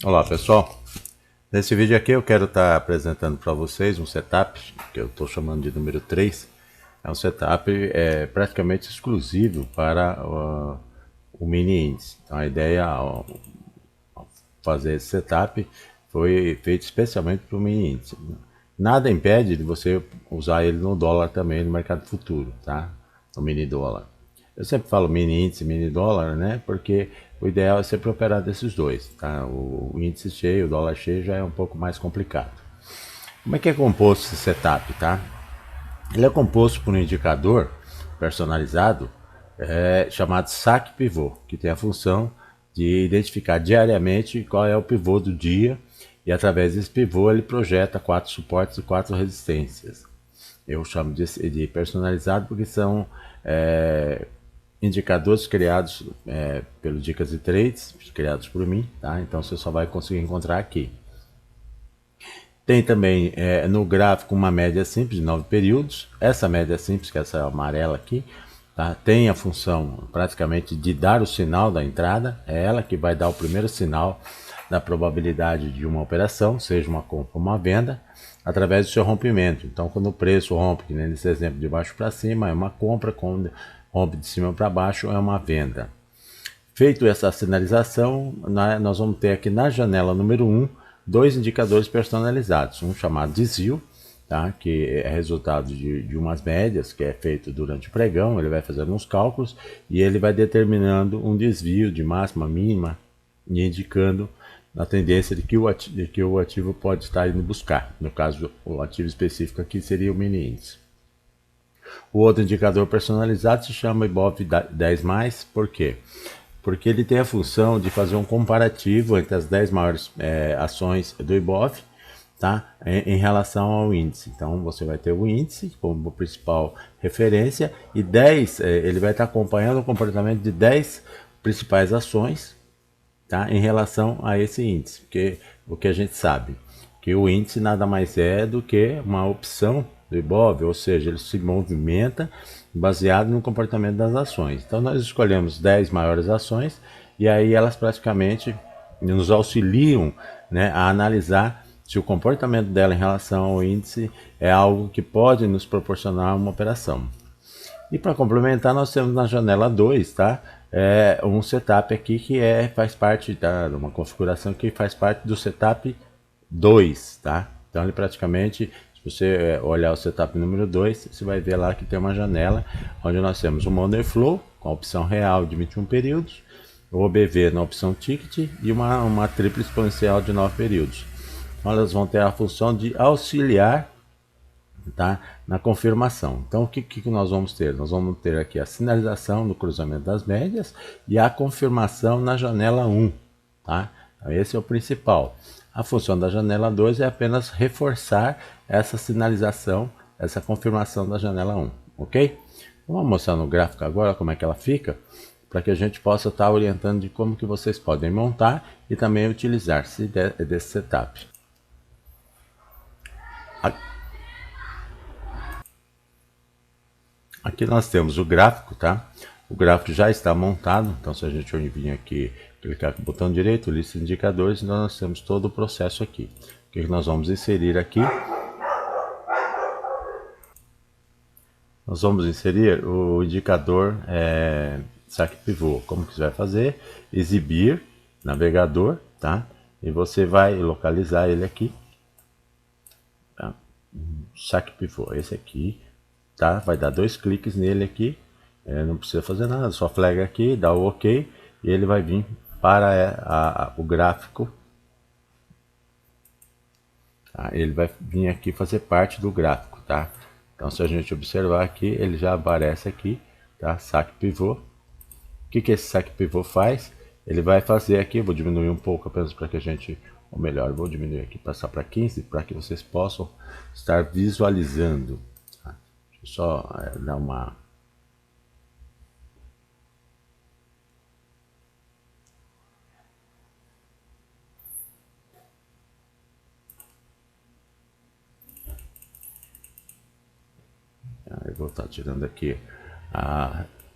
Olá pessoal, nesse vídeo aqui eu quero estar apresentando para vocês um setup que eu estou chamando de número 3. É um setup praticamente exclusivo para o mini índice. Então a ideia ao fazer esse setup foi feito especialmente para o mini índice. Nada impede de você usar ele no dólar também, no mercado futuro, tá? No mini dólar. Eu sempre falo mini índice, mini dólar, né? Porque o ideal é sempre operar desses dois, tá? O índice cheio, o dólar cheio já é um pouco mais complicado. Como é que é composto esse setup, tá? Ele é composto por um indicador personalizado chamado saque pivô, que tem a função de identificar diariamente qual é o pivô do dia e através desse pivô ele projeta 4 suportes e 4 resistências. Eu chamo de personalizado porque são indicadores criados pelo Dicas e Trades, criados por mim, tá? Então você só vai conseguir encontrar aqui. Tem também no gráfico uma média simples de 9 períodos. Essa média simples, que é essa amarela aqui, tá? Tem a função praticamente de dar o sinal da entrada. É ela que vai dar o primeiro sinal da probabilidade de uma operação, seja uma compra ou uma venda, através do seu rompimento. Então, quando o preço rompe, que nesse exemplo de baixo para cima, é uma compra, quando rompe de cima para baixo, é uma venda. Feito essa sinalização, nós vamos ter aqui na janela número 1 dois indicadores personalizados, um chamado desvio, tá? Que é resultado de umas médias que é feito durante o pregão, ele vai fazendo uns cálculos e ele vai determinando um desvio de máxima, mínima e indicando a tendência de que o ativo pode estar indo buscar. No caso, o ativo específico aqui seria o mini índice. O outro indicador personalizado se chama IBOV 10+, por quê? Porque ele tem a função de fazer um comparativo entre as 10 maiores ações do IBOV, tá? Em relação ao índice. Então você vai ter o índice como principal referência e 10, ele vai estar acompanhando o comportamento de 10 principais ações, tá? Em relação a esse índice, porque o que a gente sabe que o índice nada mais é do que uma opção do IBOV, ou seja, ele se movimenta baseado no comportamento das ações. Então nós escolhemos 10 maiores ações e aí elas praticamente nos auxiliam, né, a analisar se o comportamento dela em relação ao índice é algo que pode nos proporcionar uma operação. E para complementar, nós temos na janela 2, tá? Um setup aqui que faz parte de uma configuração que faz parte do setup 2, tá? Então ele praticamente, se você olhar o setup número 2, você vai ver lá que tem uma janela onde nós temos o Money Flow com a opção real de 21 períodos, o OBV na opção Ticket e uma tripla exponencial de 9 períodos. Então elas vão ter a função de auxiliar, tá, na confirmação. Então o que nós vamos ter? Nós vamos ter aqui a sinalização no cruzamento das médias e a confirmação na janela 1. Tá? Então, esse é o principal. A função da janela 2 é apenas reforçar essa sinalização, essa confirmação da janela 1. Ok? Vamos mostrar no gráfico agora como é que ela fica, para que a gente possa estar orientando de como que vocês podem montar e também utilizar-se desse setup. Aqui nós temos o gráfico, tá? O gráfico já está montado, então se a gente vir aqui, clicar com o botão direito, lista de indicadores, então nós temos todo o processo aqui. O que nós vamos inserir aqui? Nós vamos inserir o indicador saque pivô. Como que você vai fazer? Exibir, navegador, tá? E você vai localizar ele aqui, tá? Saque pivô, esse aqui, tá? Vai dar 2 cliques nele aqui, não precisa fazer nada, só flag aqui, dá o OK e ele vai vir para o gráfico, tá? Ele vai vir aqui fazer parte do gráfico, tá? Então se a gente observar aqui, ele já aparece aqui, tá? Saque pivô. O que esse saque pivô faz? Ele vai fazer aqui, vou diminuir um pouco apenas para que a gente, ou melhor, vou diminuir aqui, passar para 15, para que vocês possam estar visualizando. Tá? Deixa eu só dar uma... Eu vou estar tirando aqui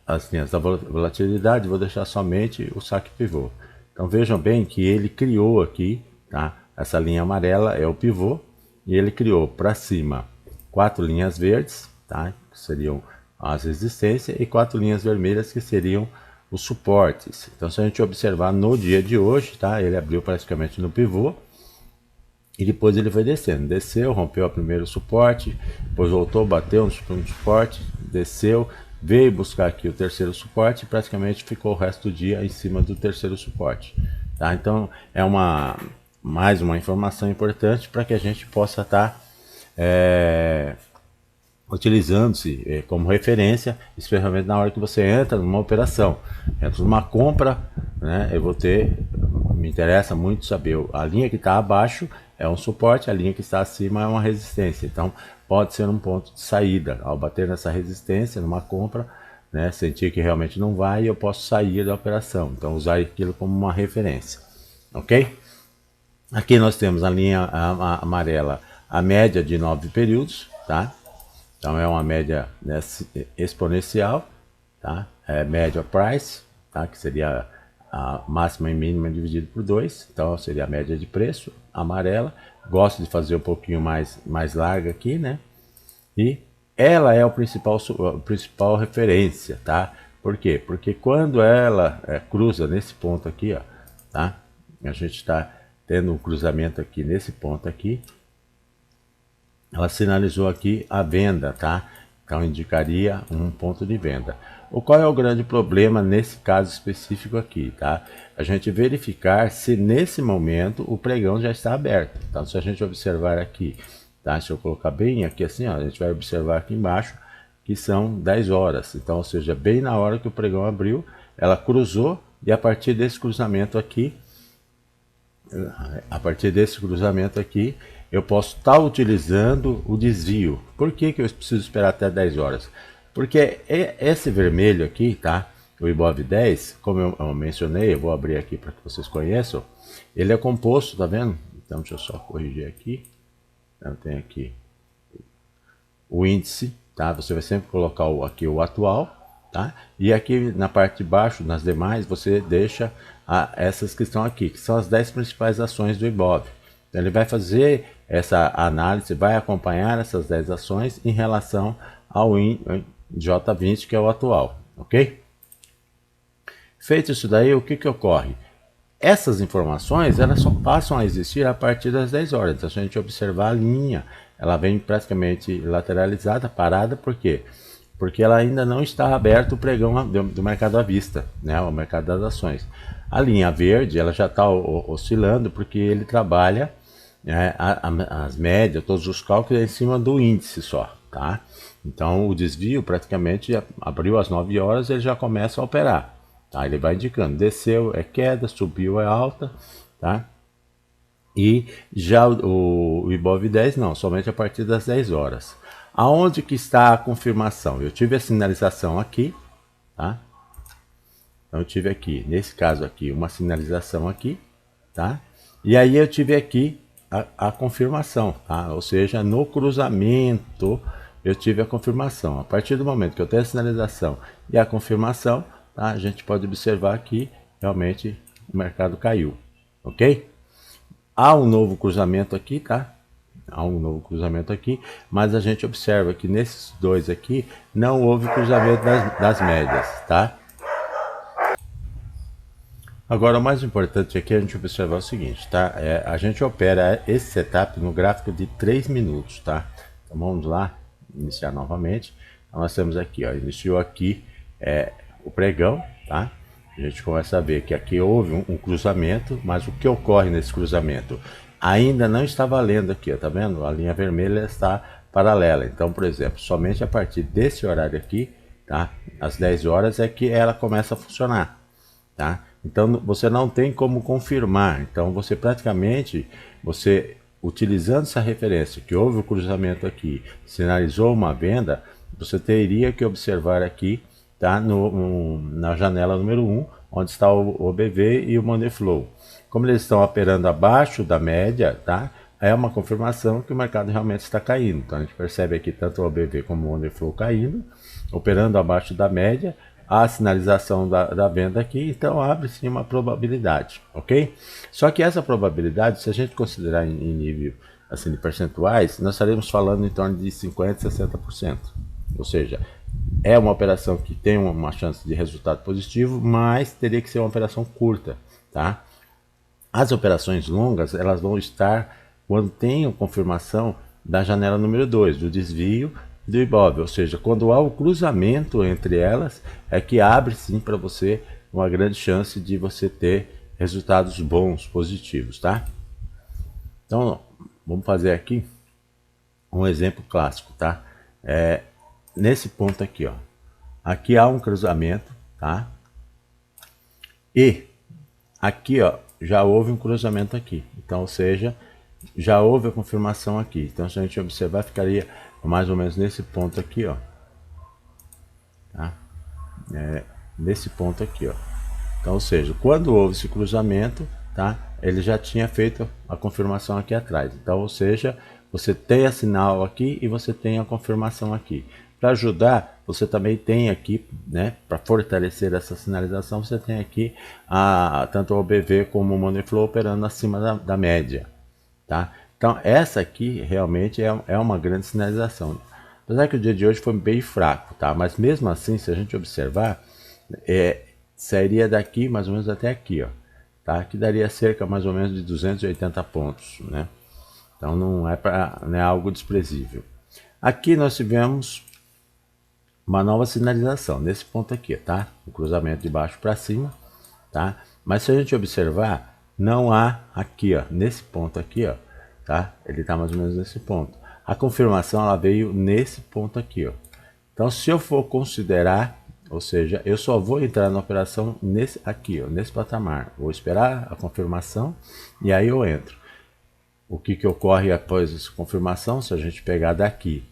as linhas da volatilidade, vou deixar somente o saque pivô. Então vejam bem que ele criou aqui, tá? Essa linha amarela é o pivô e ele criou para cima 4 linhas verdes, tá? Que seriam as resistências, e 4 linhas vermelhas que seriam os suportes. Então se a gente observar no dia de hoje, tá? Ele abriu praticamente no pivô e depois ele foi descendo, desceu, rompeu o primeiro suporte, depois voltou, bateu no segundo suporte, desceu, veio buscar aqui o terceiro suporte e praticamente ficou o resto do dia em cima do terceiro suporte, tá? Então é mais uma informação importante para que a gente possa estar utilizando-se como referência, especialmente na hora que você entra numa operação, entra numa compra, né? Me interessa muito saber a linha que está abaixo é um suporte, a linha que está acima é uma resistência. Então pode ser um ponto de saída. Ao bater nessa resistência numa compra, né, sentir que realmente não vai, eu posso sair da operação. Então usar aquilo como uma referência, ok? Aqui nós temos a linha amarela, a média de 9 períodos, tá? Então é uma média, né, exponencial, tá? É média price, tá? Que seria a máxima e mínima dividido por 2, então seria a média de preço, amarela. Gosto de fazer um pouquinho mais larga aqui, né? E ela é a principal referência, tá? Por quê? Porque quando ela cruza nesse ponto aqui, ó, tá? A gente está tendo um cruzamento aqui nesse ponto aqui, ela sinalizou aqui a venda, tá? Então indicaria um ponto de venda. Qual é o grande problema nesse caso específico aqui, tá? A gente verificar se nesse momento o pregão já está aberto. Então se a gente observar aqui, tá? Se eu colocar bem aqui assim, ó, a gente vai observar aqui embaixo que são 10 horas. Então, ou seja, bem na hora que o pregão abriu, ela cruzou e a partir desse cruzamento aqui, eu posso estar utilizando o desvio. Por que eu preciso esperar até 10 horas? Porque esse vermelho aqui, tá? O Ibov 10, como eu mencionei, eu vou abrir aqui para que vocês conheçam. Ele é composto, tá vendo? Então deixa eu só corrigir aqui. Eu tenho aqui o índice, tá? Você vai sempre colocar aqui o atual, tá? E aqui na parte de baixo, nas demais, você deixa essas que estão aqui, que são as 10 principais ações do Ibov. Então ele vai fazer essa análise, vai acompanhar essas 10 ações em relação ao J20, que é o atual, ok? Feito isso daí, o que ocorre? Essas informações, elas só passam a existir a partir das 10 horas. Se a gente observar a linha, ela vem praticamente lateralizada, parada, por quê? Porque ela ainda não está aberto o pregão do mercado à vista, né? O mercado das ações. A linha verde, ela já está oscilando, porque ele trabalha, né, as médias, todos os cálculos em cima do índice só, tá? Então o desvio praticamente abriu às 9 horas, ele já começa a operar. Tá, ele vai indicando, desceu é queda, subiu é alta, tá? E já o Ibov 10 não, somente a partir das 10 horas. Aonde que está a confirmação? Eu tive a sinalização aqui, tá? Então eu tive aqui, nesse caso aqui, uma sinalização aqui, tá? E aí eu tive aqui a confirmação, tá? Ou seja, no cruzamento eu tive a confirmação. A partir do momento que eu tenho a sinalização e a confirmação, tá? A gente pode observar que realmente o mercado caiu, ok? Há um novo cruzamento aqui, tá? Há um novo cruzamento aqui, mas a gente observa que nesses dois aqui não houve cruzamento das médias, tá? Agora, o mais importante aqui é a gente observar o seguinte, tá? A gente opera esse setup no gráfico de 3 minutos, tá? Então vamos lá, iniciar novamente. Então, nós temos aqui, ó, iniciou aqui o pregão, tá? A gente começa a ver que aqui houve um cruzamento, mas o que ocorre nesse cruzamento? Ainda não está valendo aqui, ó, tá vendo? A linha vermelha está paralela. Então, por exemplo, somente a partir desse horário aqui, tá? Às 10 horas é que ela começa a funcionar, tá? Então você não tem como confirmar. Então você praticamente, utilizando essa referência que houve o cruzamento aqui, sinalizou uma venda, você teria que observar aqui, tá, na janela número 1, onde está o OBV e o Money Flow. Como eles estão operando abaixo da média, tá, é uma confirmação que o mercado realmente está caindo. Então a gente percebe aqui tanto o OBV como o Money Flow caindo, operando abaixo da média, a sinalização da venda aqui, então abre sim uma probabilidade, ok? Só que essa probabilidade, se a gente considerar em nível assim, de percentuais, nós estaremos falando em torno de 50% a 60%. Ou seja, é uma operação que tem uma chance de resultado positivo, mas teria que ser uma operação curta, tá? As operações longas, elas vão estar quando tem a confirmação da janela número 2, do desvio do Ibov, ou seja, quando há o cruzamento entre elas, é que abre sim para você uma grande chance de você ter resultados bons, positivos, tá? Então, vamos fazer aqui um exemplo clássico, tá? Nesse ponto aqui, ó. Aqui há um cruzamento, tá? E aqui, ó, já houve um cruzamento aqui. Então, ou seja, já houve a confirmação aqui. Então, se a gente observar, ficaria mais ou menos nesse ponto aqui, ó. Tá? Nesse ponto aqui, ó. Então, ou seja, quando houve esse cruzamento, tá? Ele já tinha feito a confirmação aqui atrás. Então, ou seja, você tem a sinal aqui e você tem a confirmação aqui. Para ajudar, você também tem aqui, né, para fortalecer essa sinalização, você tem aqui tanto o OBV como o Money Flow operando acima da média, tá? Então, essa aqui realmente é uma grande sinalização. Apesar que o dia de hoje foi bem fraco, tá? Mas mesmo assim, se a gente observar, sairia daqui mais ou menos até aqui, ó, tá? Que daria cerca mais ou menos de 280 pontos, né? Então não é algo desprezível. Aqui nós tivemos uma nova sinalização nesse ponto aqui, tá? O cruzamento de baixo para cima, tá? Mas se a gente observar, não há aqui, ó, nesse ponto aqui, ó, tá? Ele está mais ou menos nesse ponto. A confirmação ela veio nesse ponto aqui, ó. Então, se eu for considerar, ou seja, eu só vou entrar na operação nesse aqui, ó, nesse patamar. Vou esperar a confirmação e aí eu entro. O que ocorre após essa confirmação? Se a gente pegar daqui,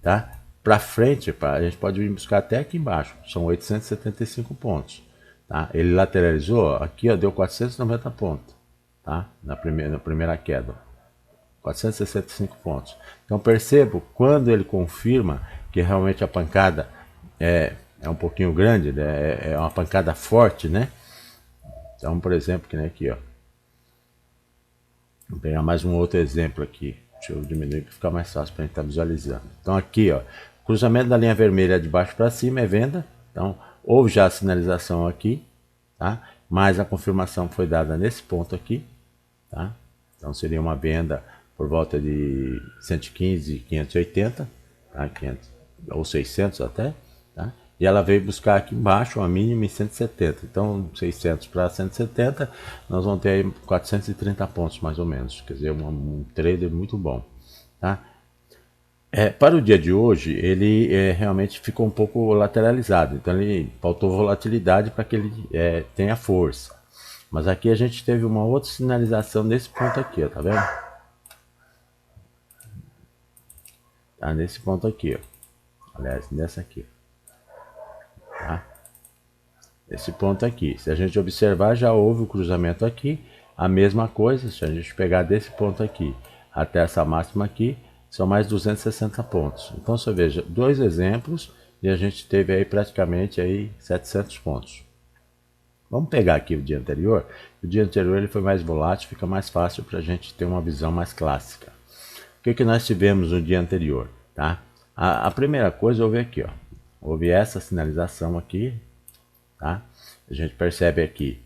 tá? Para frente, a gente pode vir buscar até aqui embaixo. São 875 pontos. Tá? Ele lateralizou, aqui ó, deu 490 pontos, tá? Na primeira queda, 465 pontos. Então percebo, quando ele confirma que realmente a pancada é um pouquinho grande, né? É uma pancada forte, né? Então, por exemplo, que nem aqui, ó. Vou pegar mais um outro exemplo aqui. Deixa eu diminuir para ficar mais fácil para a gente estar visualizando. Então aqui, ó, cruzamento da linha vermelha de baixo para cima é venda. Então houve já a sinalização aqui, tá? Mas a confirmação foi dada nesse ponto aqui, tá? Então seria uma venda por volta de 115, 580, tá? 500, ou 600 até, tá? E ela veio buscar aqui embaixo uma mínima em 170. Então 600 para 170, nós vamos ter aí 430 pontos mais ou menos. Quer dizer, um trader muito bom, tá? Para o dia de hoje, ele realmente ficou um pouco lateralizado. Então ele faltou volatilidade para que ele tenha força. Mas aqui a gente teve uma outra sinalização nesse ponto aqui, ó, tá vendo? Tá nesse ponto aqui, ó. Aliás, nessa aqui. Tá? Esse ponto aqui. Se a gente observar, já houve o cruzamento aqui. A mesma coisa, se a gente pegar desse ponto aqui até essa máxima aqui, são mais 260 pontos. Então você veja, dois exemplos e a gente teve aí praticamente aí 700 pontos. Vamos pegar aqui o dia anterior. O dia anterior ele foi mais volátil, fica mais fácil para a gente ter uma visão mais clássica. O que nós tivemos no dia anterior? Tá? A primeira coisa houve aqui, ó. Houve essa sinalização aqui, tá? A gente percebe aqui,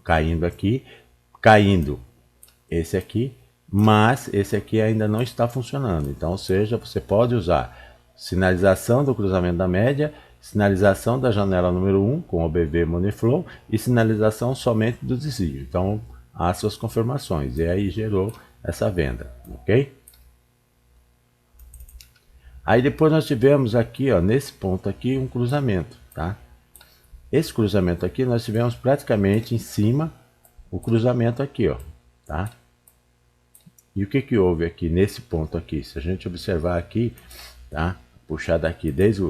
caindo esse aqui, mas esse aqui ainda não está funcionando. Então, ou seja, você pode usar sinalização do cruzamento da média, sinalização da janela número 1 com o OBV Money Flow e sinalização somente do desvio. Então, há suas confirmações e aí gerou essa venda, ok? Aí depois nós tivemos aqui, ó, nesse ponto aqui, um cruzamento, tá? Esse cruzamento aqui nós tivemos praticamente em cima o cruzamento aqui, ó, tá? E o que houve aqui nesse ponto aqui? Se a gente observar aqui, tá? Puxar daqui desde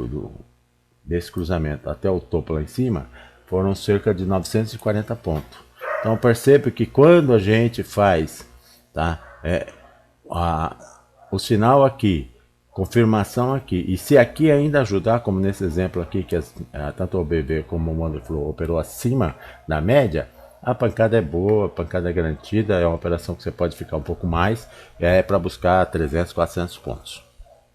desse cruzamento até o topo lá em cima, foram cerca de 940 pontos. Então percebe que quando a gente faz, tá? O sinal aqui confirmação aqui. E se aqui ainda ajudar, como nesse exemplo aqui, que tanto o BV como o Moneyflow operou acima da média, a pancada é boa, a pancada é garantida, é uma operação que você pode ficar um pouco mais, para buscar 300, 400 pontos.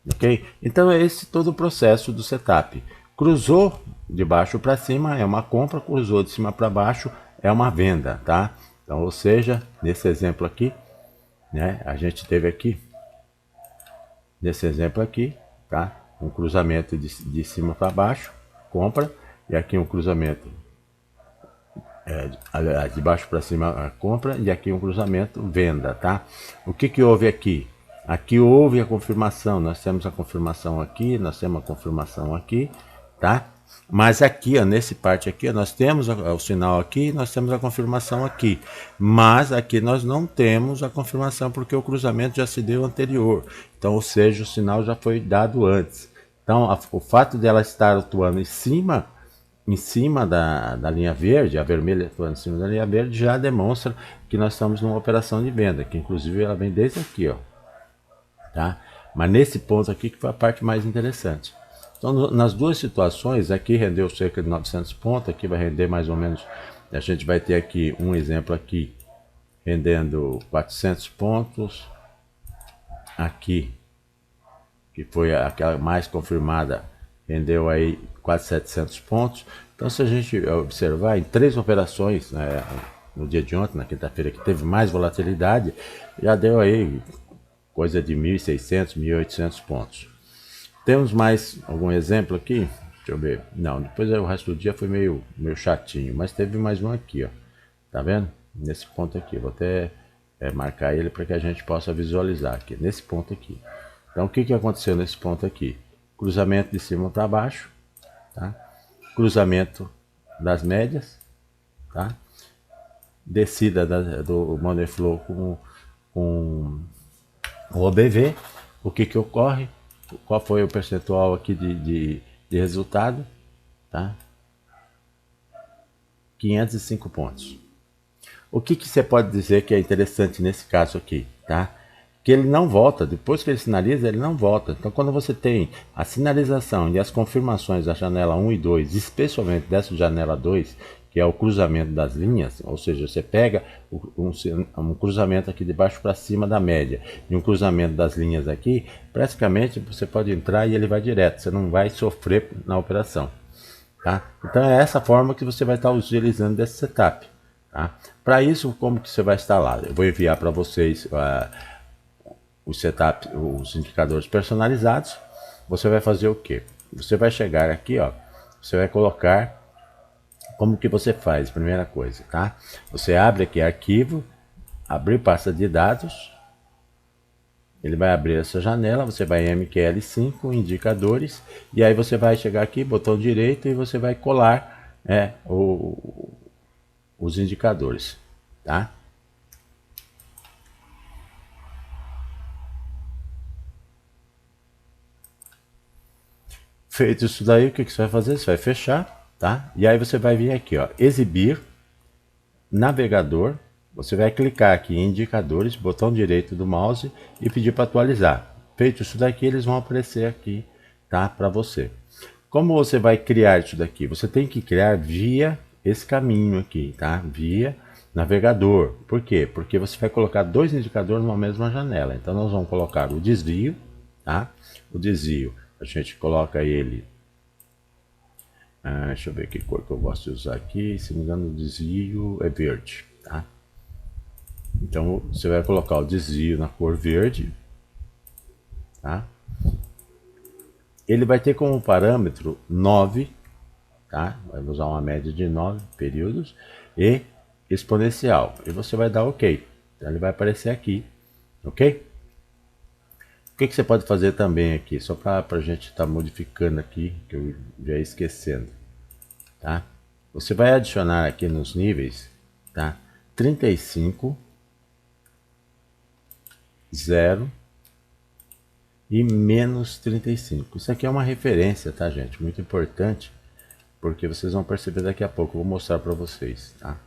Ok? Então é esse todo o processo do setup. Cruzou de baixo para cima é uma compra, cruzou de cima para baixo é uma venda, tá? Então, ou seja, nesse exemplo aqui, né, a gente teve aqui, nesse exemplo aqui, tá? Um cruzamento de cima para baixo, compra, e aqui um cruzamento de baixo para cima, a compra, e aqui um cruzamento, venda, tá? O que houve aqui? Aqui houve a confirmação, nós temos a confirmação aqui, nós temos a confirmação aqui, tá? Mas aqui, ó, nesse parte aqui, ó, nós temos o sinal aqui, nós temos a confirmação aqui. Mas aqui nós não temos a confirmação porque o cruzamento já se deu anterior. Então, ou seja, o sinal já foi dado antes. Então, o fato dela estar atuando em cima da linha verde, a vermelha atuando em cima da linha verde, já demonstra que nós estamos numa operação de venda, que inclusive ela vem desde aqui, ó. Tá? Mas nesse ponto aqui que foi a parte mais interessante. Então, nas duas situações, aqui rendeu cerca de 900 pontos, aqui vai render mais ou menos, a gente vai ter aqui um exemplo aqui, rendendo 400 pontos, aqui, que foi aquela mais confirmada, rendeu aí quase 700 pontos. Então, se a gente observar, em 3 operações, né, no dia de ontem, na quinta-feira, que teve mais volatilidade, já deu aí coisa de 1.600, 1.800 pontos. Temos mais algum exemplo aqui? Deixa eu ver. Não, depois o resto do dia foi meio chatinho, mas teve mais um aqui, ó. Tá vendo? Nesse ponto aqui, vou até marcar ele para que a gente possa visualizar aqui, nesse ponto aqui. Então, o que aconteceu nesse ponto aqui? Cruzamento de cima para baixo, tá? Cruzamento das médias, tá? Descida do Moneyflow com o OBV. O que ocorre? Qual foi o percentual aqui de resultado? Tá? 505 pontos. O que você pode dizer que é interessante nesse caso aqui? Tá? Que ele não volta, depois que ele sinaliza, ele não volta. Então, quando você tem a sinalização e as confirmações da janela 1 e 2, especialmente dessa janela 2, que é o cruzamento das linhas, ou seja, você pega um cruzamento aqui de baixo para cima da média e um cruzamento das linhas aqui, praticamente você pode entrar e ele vai direto, você não vai sofrer na operação. Tá? Então é essa forma que você vai estar utilizando desse setup. Tá? Para isso, como que você vai instalar? Eu vou enviar para vocês os setup, os indicadores personalizados. Você vai fazer o que? Você vai chegar aqui, ó, você vai colocar. Como que você faz? Primeira coisa, tá? Você abre aqui arquivo, abrir pasta de dados, ele vai abrir essa janela, você vai em MQL5, indicadores, e aí você vai chegar aqui, botão direito, e você vai colar os indicadores, tá? Feito isso daí, o que você vai fazer? Você vai fechar, tá? E aí você vai vir aqui, ó, exibir, navegador, você vai clicar aqui em indicadores, botão direito do mouse e pedir para atualizar. Feito isso daqui, eles vão aparecer aqui, tá? Para você. Como você vai criar isso daqui? Você tem que criar via esse caminho aqui, tá? Via navegador. Por quê? Porque você vai colocar 2 indicadores numa mesma janela. Então nós vamos colocar o desvio, tá? O desvio, a gente coloca ele, deixa eu ver que cor que eu gosto de usar aqui, se não me engano o desvio é verde, tá? Então você vai colocar o desvio na cor verde, tá? Ele vai ter como parâmetro 9, tá? Vai usar uma média de 9 períodos e exponencial. E você vai dar OK. Então ele vai aparecer aqui, ok? O que você pode fazer também aqui, só para a gente estar modificando aqui, que eu já ia esquecendo, tá? Você vai adicionar aqui nos níveis, tá? 35, 0 e menos 35. Isso aqui é uma referência, tá, gente? Muito importante, porque vocês vão perceber daqui a pouco. Eu vou mostrar para vocês, tá?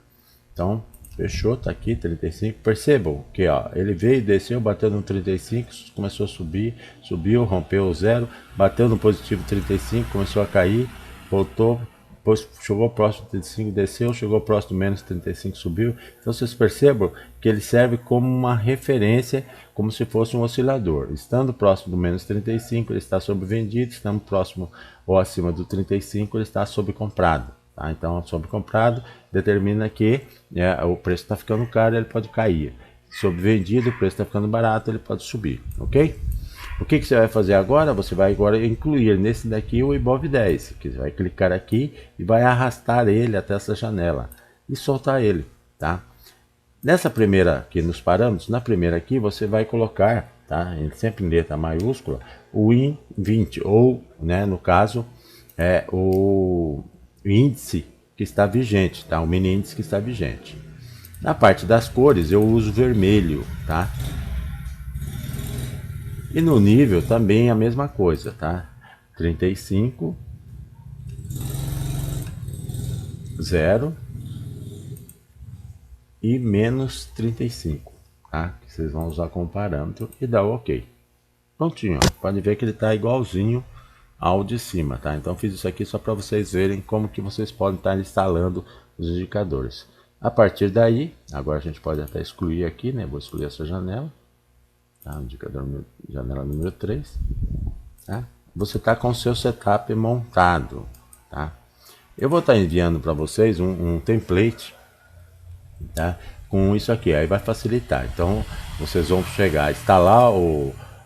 Então, Fechou, tá aqui 35. Percebam que ó, ele veio, desceu, bateu no 35, começou a subir, subiu, rompeu o zero, bateu no positivo 35, começou a cair, voltou, depois chegou próximo do 35, desceu, chegou próximo do menos 35, subiu. Então vocês percebam que ele serve como uma referência, como se fosse um oscilador. Estando próximo do menos 35, ele está sobrevendido, estando próximo ou acima do 35, ele está sobrecomprado. Tá? Então, sobrecomprado determina que o preço está ficando caro, ele pode cair. Sobrevendido, o preço está ficando barato, ele pode subir, ok? O que você vai fazer agora? Você vai agora incluir nesse daqui o Ibov 10. Que você vai clicar aqui e vai arrastar ele até essa janela e soltar ele, tá? Nessa primeira aqui nos parâmetros, na primeira aqui você vai colocar, tá? Sempre em letra maiúscula, o IN 20 ou, né, no caso, o índice que está vigente, tá? O mini índice que está vigente. Na parte das cores eu uso vermelho, tá? E no nível também a mesma coisa, tá? 35, 0 e menos 35, tá? Que vocês vão usar como parâmetro e dá o OK. Prontinho, ó. Pode ver que ele está igualzinho ao de cima, tá? Então fiz isso aqui só para vocês verem como que vocês podem estar instalando os indicadores. A partir daí, agora a gente pode até excluir aqui, né? Vou excluir essa janela. Tá? Indicador janela número 3, tá? Você está com o seu setup montado, tá? Eu vou estar enviando para vocês um template, tá? Com isso aqui, aí vai facilitar. Então vocês vão chegar, instalar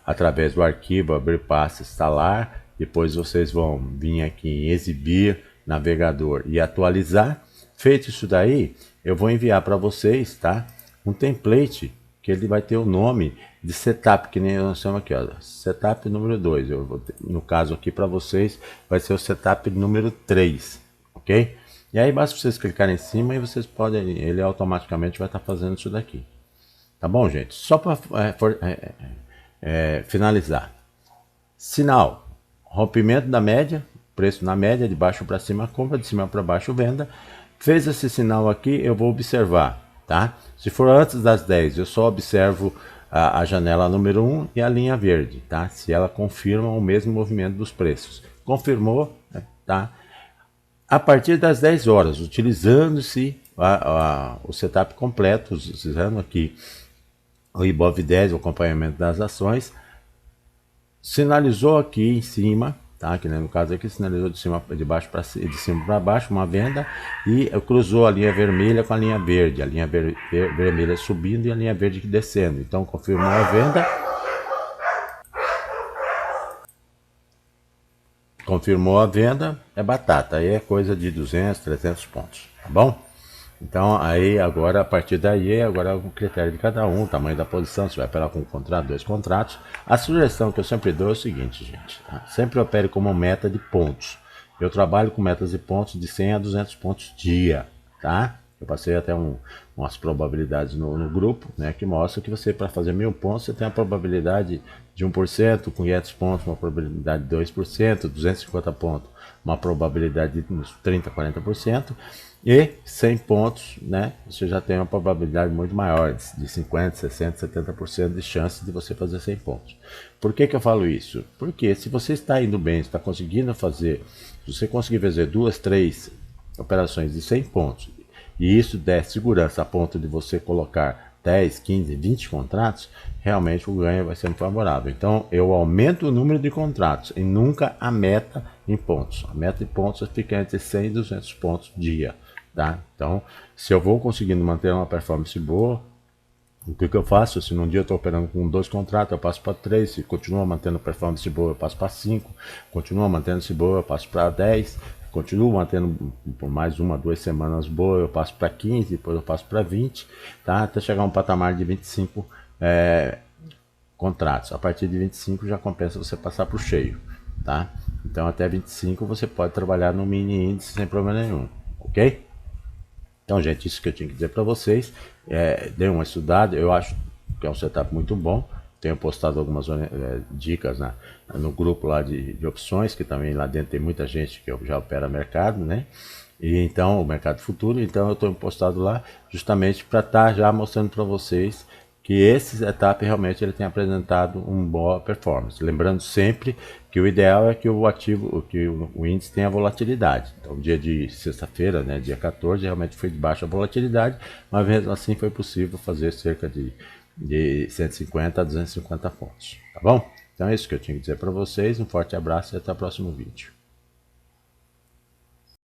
através do arquivo abrir pasta instalar, depois vocês vão vir aqui em exibir navegador e atualizar. Feito isso daí, eu vou enviar para vocês, tá? Um template que ele vai ter o nome de setup, que nem nós chamamos aqui, ó, setup número 2. No caso aqui para vocês vai ser o setup número 3, ok? E aí basta vocês clicarem em cima e vocês podem, ele automaticamente vai estar fazendo isso daqui. Tá bom, gente? Só para finalizar. Sinal, rompimento da média, preço na média, de baixo para cima compra, de cima para baixo venda. Fez esse sinal aqui, eu vou observar, tá? Se for antes das 10, eu só observo a janela número 1 e a linha verde, tá? Se ela confirma o mesmo movimento dos preços. Confirmou, tá? A partir das 10 horas, utilizando-se o setup completo, usando aqui o Ibov 10, o acompanhamento das ações, sinalizou aqui em cima, tá? Que no caso aqui sinalizou de cima para baixo uma venda e cruzou a linha vermelha com a linha verde, a linha vermelha subindo e a linha verde descendo. Então confirmou a venda. Confirmou a venda, é batata, aí é coisa de 200, 300 pontos, tá bom? Então aí agora, a partir daí, agora é o critério de cada um, o tamanho da posição, se vai operar com um contrato, 2 contratos. A sugestão que eu sempre dou é o seguinte, gente, tá? Sempre opere como meta de pontos. Eu trabalho com metas de pontos de 100 a 200 pontos dia, tá? Eu passei até umas probabilidades no grupo, né, que mostra que você, para fazer 1000 pontos, você tem a probabilidade de 1%, com 500 pontos, uma probabilidade de 2%, 250 pontos, uma probabilidade de uns 30, 40%, e 100 pontos, né, você já tem uma probabilidade muito maior, de 50, 60, 70% de chance de você fazer 100 pontos. Por que eu falo isso? Porque se você está indo bem, está conseguindo fazer, se você conseguir fazer 2, 3 operações de 100 pontos, e isso der segurança a ponto de você colocar 10, 15, 20 contratos, realmente o ganho vai ser favorável. Então eu aumento o número de contratos e nunca a meta em pontos. A meta em pontos fica entre 100 e 200 pontos dia, tá? Então se eu vou conseguindo manter uma performance boa, o que eu faço? Se num dia eu estou operando com 2 contratos, eu passo para 3, se continua mantendo performance boa, eu passo para 5, continua mantendo-se boa, eu passo para 10, continuo mantendo por mais 1, 2 semanas boa, eu passo para 15, depois eu passo para 20, tá? Até chegar a um patamar de 25 contratos. A partir de 25 já compensa você passar para o cheio, tá? Então até 25 você pode trabalhar no mini índice sem problema nenhum, ok? Então, gente, isso que eu tinha que dizer para vocês. Dê uma estudada, eu acho que é um setup muito bom. Tenho postado algumas dicas no grupo lá de opções, que também lá dentro tem muita gente que já opera mercado, né? E então, o mercado futuro, então eu estou postado lá justamente para estar já mostrando para vocês que esse setup realmente ele tem apresentado uma boa performance. Lembrando sempre que o ideal é que o ativo, que o índice tenha volatilidade. Então, dia de sexta-feira, né, dia 14, realmente foi de baixa volatilidade, mas mesmo assim foi possível fazer cerca de 150 a 250 pontos. Tá bom? Então é isso que eu tinha que dizer para vocês. Um forte abraço e até o próximo vídeo.